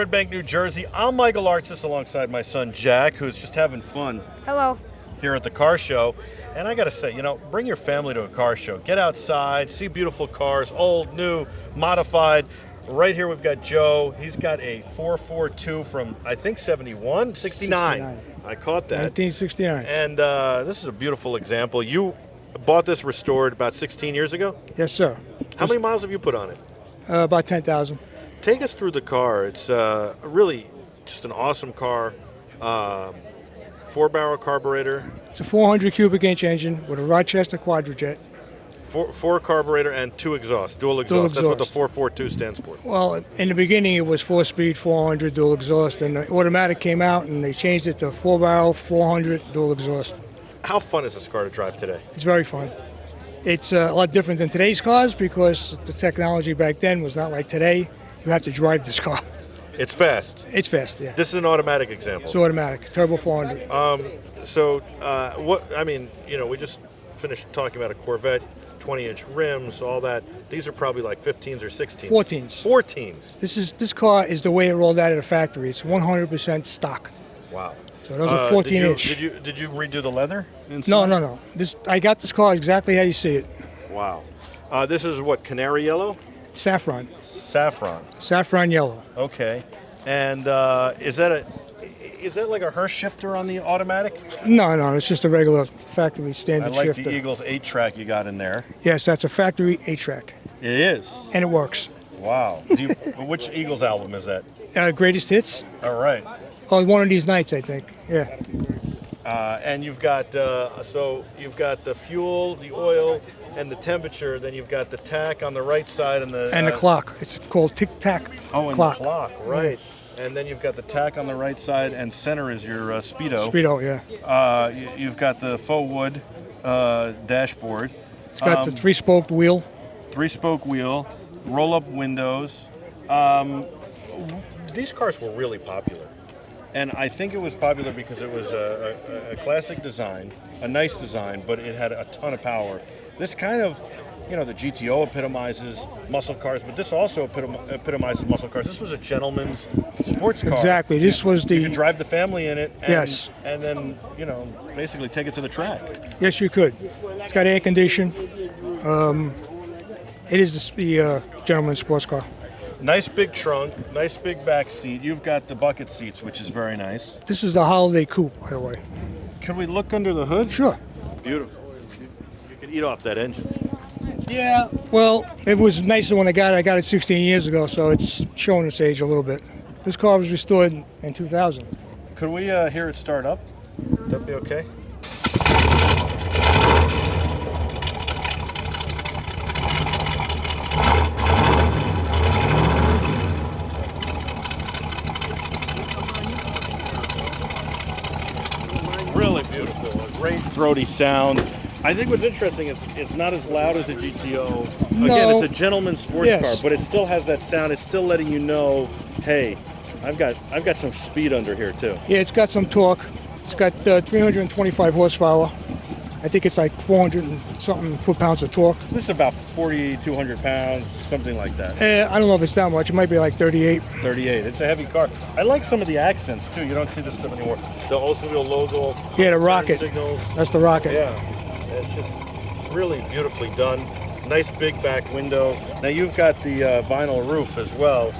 Red Bank, New Jersey. I'm Michael Artsis alongside my son Jack, who's just having fun Hello. here at the car show. And I got to say, bring your family to a car show. Get outside, see beautiful cars, old, new, modified. Right here we've got Joe. He's got a 442 from, I think, 69. 69. I caught that. 1969. And this is a beautiful example. You bought this restored about 16 years ago? Yes, sir. How many miles have you put on it? About 10,000. Take us through the car. It's really just an awesome car. 4-barrel carburetor. It's a 400 cubic inch engine with a Rochester Quadrajet. Four carburetor and 2 exhaust, dual exhaust. That's what the 442 stands for. Well, in the beginning it was 4-speed, 400 dual exhaust, and the automatic came out and they changed it to 4-barrel, 400 dual exhaust. How fun is this car to drive today? It's very fun. It's a lot different than today's cars because the technology back then was not like today. You have to drive this car. It's fast. It's fast, yeah. This is an automatic example. It's automatic, turbo 400. We just finished talking about a Corvette, 20-inch rims, all that. These are probably like 15s or 16s. 14s. 14s. This car is the way it rolled out of the factory. It's 100% stock. Wow. So those are 14-inch. Did you redo the leather inside? No. I got this car exactly how you see it. Wow. This is what, canary yellow? Saffron. Saffron yellow. Okay. And is that like a Hurst shifter on the automatic? No. It's just a regular factory standard shifter. I like the Eagles 8-track you got in there. Yes, that's a factory 8-track. It is. And it works. Wow. Which Eagles album is that? Greatest Hits. All right. Oh, One of These Nights, I think. Yeah. And you've got you've got the fuel, the oil, and the temperature. Then you've got the tack on the right side and the clock. It's called tic-tac clock. Oh, and the clock, right. Yeah. And then you've got the tack on the right side, and center is your speedo. Speedo, yeah. You've got the faux wood dashboard. It's got the three-spoked wheel. Three-spoke wheel, roll-up windows. These cars were really popular. And I think it was popular because it was a classic design, a nice design, but it had a ton of power. This kind of, the GTO epitomizes muscle cars, but this also epitomizes muscle cars. This was a gentleman's sports car. Exactly. This was You could drive the family in it. And, yes. And then, basically take it to the track. Yes, you could. It's got air conditioning. It is the gentleman's sports car. Nice big trunk, nice big back seat. You've got the bucket seats, which is very nice. This is the Holiday Coupe, by the way. Can we look under the hood? Sure. Beautiful. You could eat off that engine. Yeah. Well, it was nicer when I got it. I got it 16 years ago, so it's showing its age a little bit. This car was restored in 2000. Could we hear it start up? Would that be okay? Really beautiful, a great throaty sound. I think what's interesting is it's not as loud as a GTO. No. Again, it's a gentleman's sports Yes. car, but it still has that sound. It's still letting you know, hey, I've got some speed under here too. Yeah, it's got some torque. It's got 325 horsepower. I think it's like 400 and something foot-pounds of torque. This is about 4,200 pounds, something like that. I don't know if it's that much. It might be like 38. 38. It's a heavy car. I like some of the accents too. You don't see this stuff anymore. The Oldsmobile logo. Yeah, the rocket. Signals. That's the rocket. Yeah, it's just really beautifully done. Nice big back window. Now you've got the vinyl roof as well.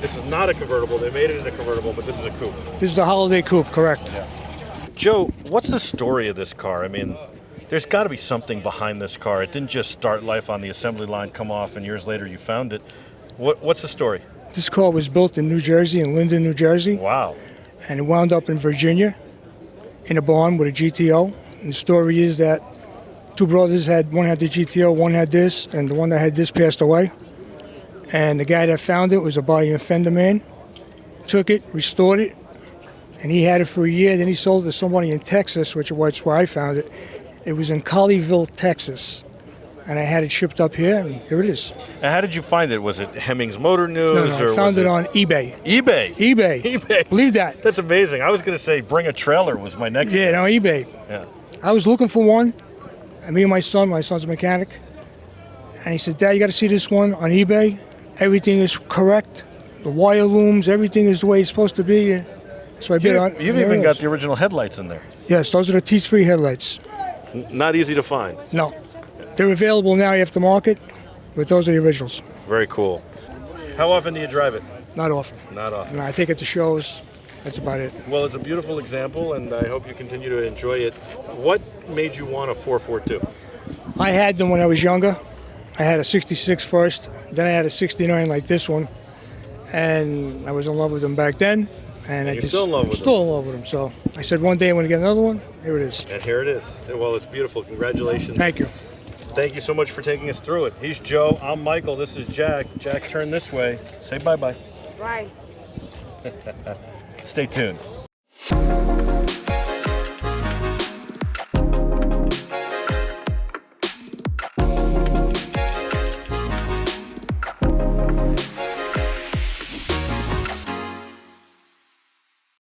This is not a convertible. They made it into a convertible, but this is a coupe. This is the Holiday Coupe, correct? Yeah. Joe, what's the story of this car? I mean, there's got to be something behind this car. It didn't just start life on the assembly line, come off, and years later you found it. What's the story? This car was built in New Jersey, in Linden, New Jersey. Wow. And it wound up in Virginia in a barn with a GTO. And the story is that two brothers one had the GTO, one had this, and the one that had this passed away. And the guy that found it was a body and fender man. Took it, restored it, and he had it for a year. Then he sold it to somebody in Texas, which is where I found it. It was in Colleyville, Texas. And I had it shipped up here, and here it is. And how did you find it? Was it Hemmings Motor News? No, I found it on eBay. eBay? eBay. Believe that. That's amazing. I was going to say bring a trailer was my next Yeah, guess. no, eBay. Yeah. I was looking for one, and me and my son's a mechanic, and he said, Dad, you got to see this one on eBay. Everything is correct. The wire looms, everything is the way it's supposed to be. So I bid on. You've even got the original headlights in there. Yes, those are the T3 headlights. Not easy to find. No, they're available now aftermarket, but those are the originals. Very cool. How often do you drive it? Not often. Not often. And I take it to shows. That's about it. Well, it's a beautiful example, and I hope you continue to enjoy it. What made you want a 442? I had them when I was younger. I had a 66 first, then I had a 69 like this one, and I was in love with them back then. And You're still in love with them. Still in love with them. So I said one day I'm going to get another one. Here it is. And here it is. Well, it's beautiful. Congratulations. Thank you. Thank you so much for taking us through it. He's Joe. I'm Michael. This is Jack. Jack, turn this way. Say bye-bye. Bye. Stay tuned.